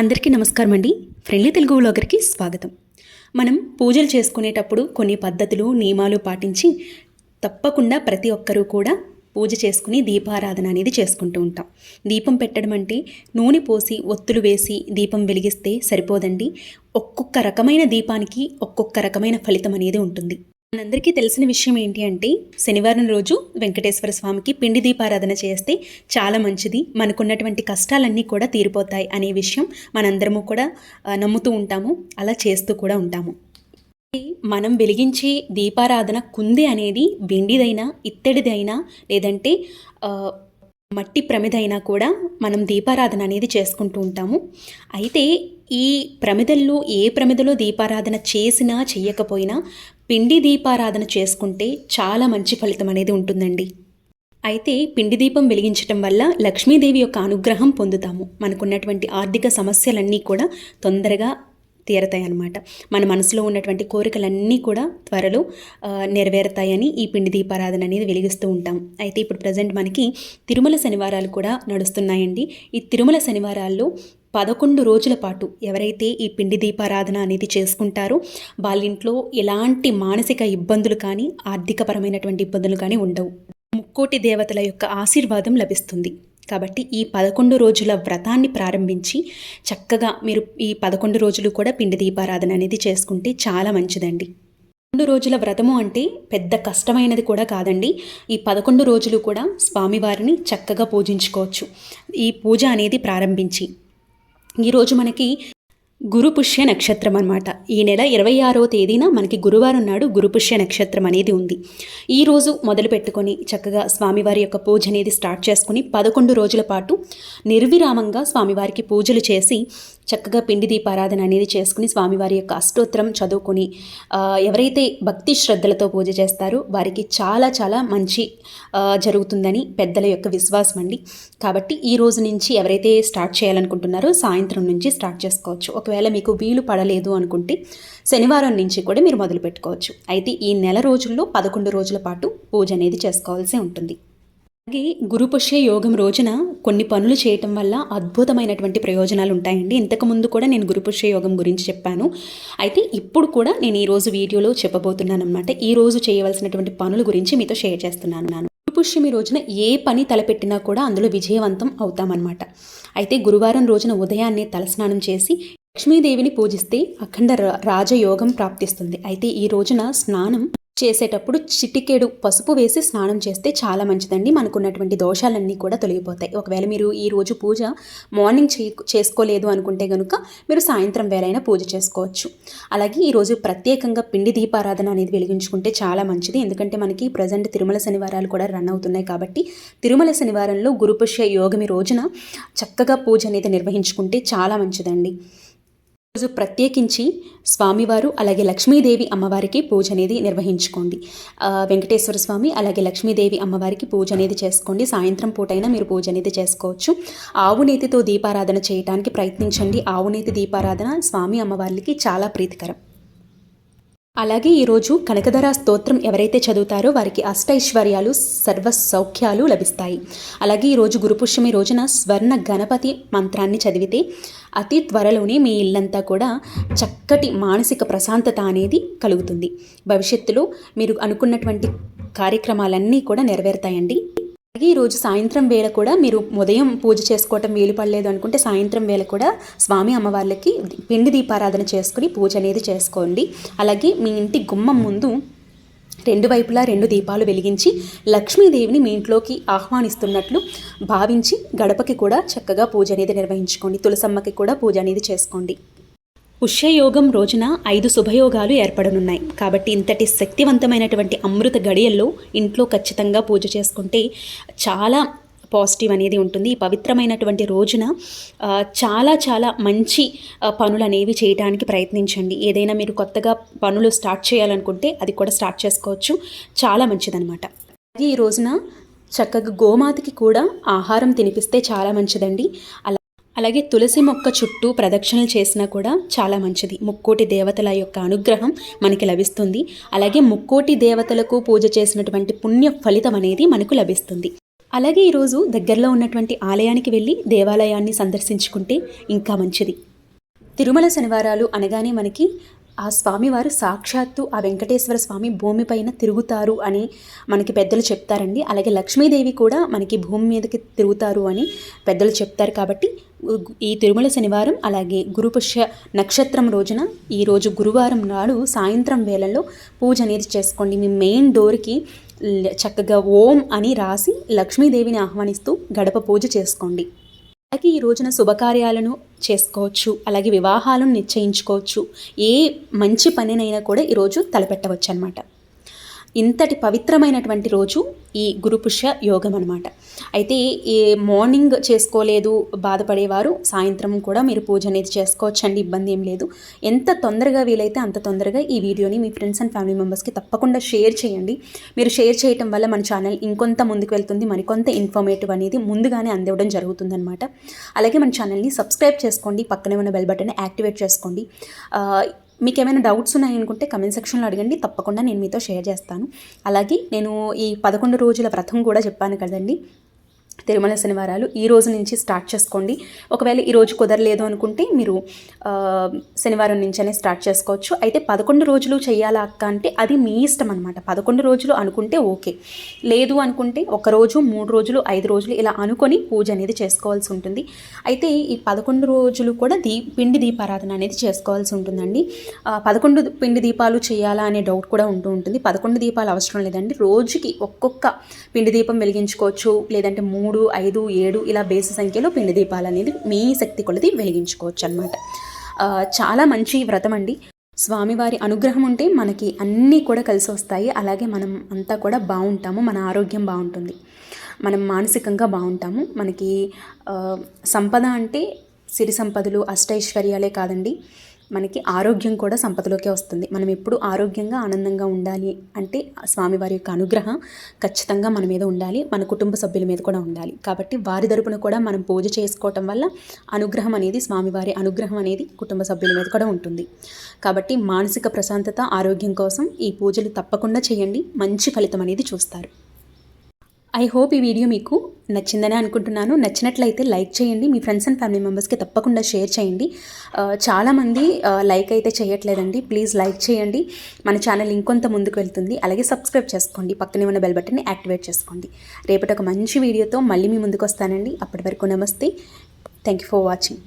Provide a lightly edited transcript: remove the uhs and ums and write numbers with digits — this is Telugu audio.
అందరికీ నమస్కారం అండి. ఫ్రెండ్లీ తెలుగు వ్లాగర్కి స్వాగతం. మనం పూజలు చేసుకునేటప్పుడు కొన్ని పద్ధతులు నియమాలు పాటించి తప్పకుండా ప్రతి ఒక్కరూ కూడా పూజ చేసుకుని దీపారాధన అనేది చేసుకుంటూ ఉంటాం. దీపం పెట్టడం అంటే నూనె పోసి ఒత్తులు వేసి దీపం వెలిగిస్తే సరిపోదండి. ఒక్కొక్క రకమైన దీపానికి ఒక్కొక్క రకమైన ఫలితం అనేది ఉంటుంది. మనందరికీ తెలిసిన విషయం ఏంటి అంటే శనివారం రోజు వెంకటేశ్వర స్వామికి పిండి దీపారాధన చేస్తే చాలా మంచిది, మనకున్నటువంటి కష్టాలన్నీ కూడా తీరిపోతాయి అనే విషయం మనందరము కూడా నమ్ముతూ ఉంటాము, అలా చేస్తూ కూడా ఉంటాము. మనం వెలిగించే దీపారాధన కుంది అనేది వెండిదైనా ఇత్తడిదైనా లేదంటే మట్టి ప్రమిదైనా కూడా మనం దీపారాధన అనేది చేసుకుంటూ ఉంటాము. అయితే ఈ ప్రమిదల్లో ఏ ప్రమిదలో దీపారాధన చేసినా చెయ్యకపోయినా పిండి దీపారాధన చేసుకుంటే చాలా మంచి ఫలితం అనేది ఉంటుందండి. అయితే పిండి దీపం వెలిగించటం వల్ల లక్ష్మీదేవి యొక్క అనుగ్రహం పొందుతాము. మనకున్నటువంటి ఆర్థిక సమస్యలన్నీ కూడా తొందరగా తీరతాయి అన్నమాట. మన మనసులో ఉన్నటువంటి కోరికలన్నీ కూడా త్వరలో నెరవేరుతాయని ఈ పిండి దీపారాధన అనేది వెలిగిస్తూ ఉంటాం. అయితే ఇప్పుడు ప్రజెంట్ మనకి తిరుమల శనివారాలు కూడా నడుస్తున్నాయండి. ఈ తిరుమల శనివారాల్లో 11 రోజుల పాటు ఎవరైతే ఈ పిండి దీపారాధన అనేది చేసుకుంటారో వాళ్ళ ఇంట్లో ఎలాంటి మానసిక ఇబ్బందులు కానీ ఆర్థికపరమైనటువంటి ఇబ్బందులు కానీ ఉండవు. ముక్కోటి దేవతల యొక్క ఆశీర్వాదం లభిస్తుంది. కాబట్టి ఈ 11 రోజుల వ్రతాన్ని ప్రారంభించి చక్కగా మీరు ఈ 11 రోజులు కూడా పిండి దీపారాధన అనేది చేసుకుంటే చాలా మంచిదండి. 11 రోజుల వ్రతము అంటే పెద్ద కష్టమైనది కూడా కాదండి. ఈ 11 రోజులు కూడా స్వామివారిని చక్కగా పూజించుకోవచ్చు. ఈ పూజ అనేది ప్రారంభించి ఈరోజు మనకి గురుపుష్య నక్షత్రం అన్నమాట. ఈ నెల 26వ తేదీన మనకి గురువారం నాడు గురుపుష్య నక్షత్రం అనేది ఉంది. ఈరోజు మొదలు పెట్టుకొని చక్కగా స్వామివారి యొక్క పూజ అనేది స్టార్ట్ చేసుకుని 11 రోజుల పాటు నిర్విరామంగా స్వామివారికి పూజలు చేసి చక్కగా పిండి దీపారాధన అనేది చేసుకుని స్వామివారి యొక్క అష్టోత్తరం చదువుకొని ఎవరైతే భక్తి శ్రద్ధలతో పూజ చేస్తారో వారికి చాలా చాలా మంచి జరుగుతుందని పెద్దల యొక్క విశ్వాసం అండి. కాబట్టి ఈ రోజు నుంచి ఎవరైతే స్టార్ట్ చేయాలనుకుంటున్నారో సాయంత్రం నుంచి స్టార్ట్ చేసుకోవచ్చు. ఒకవేళ మీకు వీలు పడలేదు అనుకుంటే శనివారం నుంచి కూడా మీరు మొదలు పెట్టుకోవచ్చు. అయితే ఈ నెల రోజుల్లో 11 రోజుల పాటు పూజ అనేది చేసుకోవాల్సి ఉంటుంది. అలాగే గురుపుష్య యోగం రోజున కొన్ని పనులు చేయటం వల్ల అద్భుతమైనటువంటి ప్రయోజనాలు ఉంటాయండి. ఇంతకుముందు కూడా నేను గురుపుష్య యోగం గురించి చెప్పాను. అయితే ఇప్పుడు కూడా నేను ఈరోజు వీడియోలో చెప్పబోతున్నాను అనమాట. ఈరోజు చేయవలసినటువంటి పనుల గురించి మీతో షేర్ చేస్తున్నాను. గురుపుష్యమి రోజున ఏ పని తలపెట్టినా కూడా అందులో విజయవంతం అవుతామన్నమాట. అయితే గురువారం రోజున ఉదయాన్నే తలస్నానం చేసి లక్ష్మీదేవిని పూజిస్తే అఖండ రాజయోగం ప్రాప్తిస్తుంది. అయితే ఈ రోజున స్నానం చేసేటప్పుడు చిటికెడు పసుపు వేసి స్నానం చేస్తే చాలా మంచిదండి. మనకున్నటువంటి దోషాలన్నీ కూడా తొలగిపోతాయి. ఒకవేళ మీరు ఈరోజు పూజ మార్నింగ్ చేసుకోలేదు అనుకుంటే కనుక మీరు సాయంత్రం వేళైనా పూజ చేసుకోవచ్చు. అలాగే ఈరోజు ప్రత్యేకంగా పిండి దీపారాధన అనేది వెలిగించుకుంటే చాలా మంచిది. ఎందుకంటే మనకి ప్రజెంట్ తిరుమల శనివారాలు కూడా రన్ అవుతున్నాయి. కాబట్టి తిరుమల శనివారంలో గురుపుష్య యోగమి రోజున చక్కగా పూజ అనేది నిర్వహించుకుంటే చాలా మంచిదండి. రోజు ప్రత్యేకించి స్వామివారు అలాగే లక్ష్మీదేవి అమ్మవారికి పూజ అనేది నిర్వహించుకోండి. వెంకటేశ్వర స్వామి అలాగే లక్ష్మీదేవి అమ్మవారికి పూజ అనేది చేసుకోండి. సాయంత్రం పూటైనా మీరు పూజ అనేది చేసుకోవచ్చు. ఆవు నేతితో దీపారాధన చేయడానికి ప్రయత్నించండి. ఆవు నేతి దీపారాధన స్వామి అమ్మవారికి చాలా ప్రీతికరం. అలాగే ఈరోజు కనకధర స్తోత్రం ఎవరైతే చదువుతారో వారికి అష్టైశ్వర్యాలు సర్వ సౌఖ్యాలు లభిస్తాయి. అలాగే ఈరోజు గురుపుష్యమి రోజున స్వర్ణ గణపతి మంత్రాన్ని చదివితే అతి త్వరలోనే మీ ఇల్లంతా కూడా చక్కటి మానసిక ప్రశాంతత అనేది కలుగుతుంది. భవిష్యత్తులో మీరు అనుకున్నటువంటి కార్యక్రమాలన్నీ కూడా నెరవేరుతాయండి. అలాగే ఈరోజు సాయంత్రం వేళ కూడా మీరు ఉదయం పూజ చేసుకోవటం వీలు పడలేదు అనుకుంటే సాయంత్రం వేళ కూడా స్వామి అమ్మవార్లకి పిండి దీపారాధన చేసుకుని పూజ అనేది చేసుకోండి. అలాగే మీ ఇంటి గుమ్మం ముందు 2 వైపులా 2 దీపాలు వెలిగించి లక్ష్మీదేవిని మీ ఇంట్లోకి ఆహ్వానిస్తున్నట్లు భావించి గడపకి కూడా చక్కగా పూజ అనేది నిర్వహించుకోండి. తులసమ్మకి కూడా పూజ అనేది చేసుకోండి. పుష్యయోగం రోజున 5 శుభయోగాలు ఏర్పడనున్నాయి. కాబట్టి ఇంతటి శక్తివంతమైనటువంటి అమృత గడియల్లో ఇంట్లో ఖచ్చితంగా పూజ చేసుకుంటే చాలా పాజిటివ్ అనేది ఉంటుంది. ఈ పవిత్రమైనటువంటి రోజున చాలా చాలా మంచి పనులు అనేవి చేయడానికి ప్రయత్నించండి. ఏదైనా మీరు కొత్తగా పనులు స్టార్ట్ చేయాలనుకుంటే అది కూడా స్టార్ట్ చేసుకోవచ్చు. చాలా మంచిదన్నమాట. అలాగే ఈ రోజున చక్కగా గోమాతకి కూడా ఆహారం తినిపిస్తే చాలా మంచిదండి. అలాగే తులసి మొక్క చుట్టూ ప్రదక్షిణలు చేసినా కూడా చాలా మంచిది. ముక్కోటి దేవతల యొక్క అనుగ్రహం మనకి లభిస్తుంది. అలాగే ముక్కోటి దేవతలకు పూజ చేసినటువంటి పుణ్య ఫలితం అనేది మనకు లభిస్తుంది. అలాగే ఈరోజు దగ్గరలో ఉన్నటువంటి ఆలయానికి వెళ్ళి దేవాలయాన్ని సందర్శించుకుంటే ఇంకా మంచిది. తిరుమల శనివారాలు అనగానే మనకి ఆ స్వామివారు సాక్షాత్తు ఆ వెంకటేశ్వర స్వామి భూమిపైన తిరుగుతారు అని మనకి పెద్దలు చెప్తారండి. అలాగే లక్ష్మీదేవి కూడా మనకి భూమి మీదకి తిరుగుతారు అని పెద్దలు చెప్తారు. కాబట్టి ఈ తిరుమల శనివారం అలాగే గురుపుష్య నక్షత్రం రోజున ఈరోజు గురువారం నాడు సాయంత్రం వేళల్లో పూజ అనేది చేసుకోండి. మీ మెయిన్ డోర్కి చక్కగా ఓం అని రాసి లక్ష్మీదేవిని ఆహ్వానిస్తూ గడప పూజ చేసుకోండి. అలాగే ఈ రోజున శుభకార్యాలను చేసుకోవచ్చు, అలాగే వివాహాలను నిశ్చయించుకోవచ్చు. ఏ మంచి పనినైనా కూడా ఈరోజు తలపెట్టవచ్చు అన్నమాట. ఇంతటి పవిత్రమైనటువంటి రోజు ఈ గురుపుష్య యోగం అనమాట. అయితే ఈ మార్నింగ్ చేసుకోలేదు బాధపడేవారు సాయంత్రం కూడా మీరు పూజ అనేది చేసుకోవచ్చండి, ఇబ్బంది ఏం లేదు. ఎంత తొందరగా వీలైతే అంత తొందరగా ఈ వీడియోని మీ ఫ్రెండ్స్ అండ్ ఫ్యామిలీ మెంబర్స్కి తప్పకుండా షేర్ చేయండి. మీరు షేర్ చేయటం వల్ల మన ఛానల్ ఇంకొంత ముందుకు వెళ్తుంది, మరికొంత ఇన్ఫర్మేటివ్ అనేది ముందుగానే అందివ్వడం జరుగుతుందన్నమాట. అలాగే మన ఛానల్ని సబ్స్క్రైబ్ చేసుకోండి, పక్కనే ఉన్న బెల్ బటన్ని యాక్టివేట్ చేసుకోండి. మీకు ఏమైనా డౌట్స్ ఉన్నాయనుకుంటే కమెంట్ సెక్షన్లో అడగండి, తప్పకుండా నేను మీతో షేర్ చేస్తాను. అలాగే నేను ఈ 11 రోజుల వ్రతం కూడా చెప్పాను కదండి, తిరుమల శనివారాలు ఈ రోజు నుంచి స్టార్ట్ చేసుకోండి. ఒకవేళ ఈరోజు కుదరలేదు అనుకుంటే మీరు శనివారం నుంచనే స్టార్ట్ చేసుకోవచ్చు. అయితే 11 రోజులు చేయాలా అక్క అంటే అది మీ ఇష్టం అనమాట. 11 రోజులు అనుకుంటే ఓకే, లేదు అనుకుంటే 1 రోజు 3 రోజులు 5 రోజులు ఇలా అనుకొని పూజ అనేది చేసుకోవాల్సి ఉంటుంది. అయితే ఈ 11 రోజులు కూడా పిండి దీపారాధన అనేది చేసుకోవాల్సి ఉంటుందండి. 11 పిండి దీపాలు చేయాలా అనే డౌట్ కూడా ఉంటుంది. 11 దీపాలు అవసరం లేదండి, రోజుకి ఒక్కొక్క పిండి దీపం వెలిగించుకోవచ్చు, లేదంటే 3, 5, 7 ఇలా బేసి సంఖ్యలో పిండి దీపాలు అనేది మీ శక్తి కొలది వెలిగించుకోవచ్చు అన్నమాట. చాలా మంచి వ్రతం అండి. స్వామివారి అనుగ్రహం ఉంటే మనకి అన్నీ కూడా కలిసి వస్తాయి. అలాగే మనం అంతా కూడా బాగుంటాము, మన ఆరోగ్యం బాగుంటుంది, మనం మానసికంగా బాగుంటాము. మనకి సంపద అంటే సిరి సంపదలు అష్టైశ్వర్యాలే కాదండి, మనకి ఆరోగ్యం కూడా సంపదలోకే వస్తుంది. మనం ఎప్పుడు ఆరోగ్యంగా ఆనందంగా ఉండాలి అంటే స్వామివారి యొక్క అనుగ్రహం ఖచ్చితంగా మన మీద ఉండాలి, మన కుటుంబ సభ్యుల మీద కూడా ఉండాలి. కాబట్టి వారి తరపున కూడా మనం పూజ చేసుకోవటం వల్ల అనుగ్రహం అనేది, స్వామివారి అనుగ్రహం అనేది కుటుంబ సభ్యుల మీద కూడా ఉంటుంది. కాబట్టి మానసిక ప్రశాంతత, ఆరోగ్యం కోసం ఈ పూజలు తప్పకుండా చేయండి, మంచి ఫలితం అనేది చూస్తారు. ఐ హోప్ ఈ వీడియో మీకు నచ్చిందని అనుకుంటున్నాను. నచ్చినట్లయితే లైక్ చేయండి, మీ ఫ్రెండ్స్ అండ్ ఫ్యామిలీ మెంబర్స్కి తప్పకుండా షేర్ చేయండి. చాలామంది లైక్ అయితే చేయట్లేదండి, ప్లీజ్ లైక్ చేయండి, మన ఛానల్ ఇంకొంత ముందుకు వెళ్తుంది. అలాగే సబ్స్క్రైబ్ చేసుకోండి, పక్కనే ఉన్న బెల్ బటన్ని యాక్టివేట్ చేసుకోండి. రేపటి ఒక మంచి వీడియోతో మళ్ళీ మీ ముందుకు వస్తానండి. అప్పటి వరకు నమస్తే, థ్యాంక్ యూ ఫర్ వాచింగ్.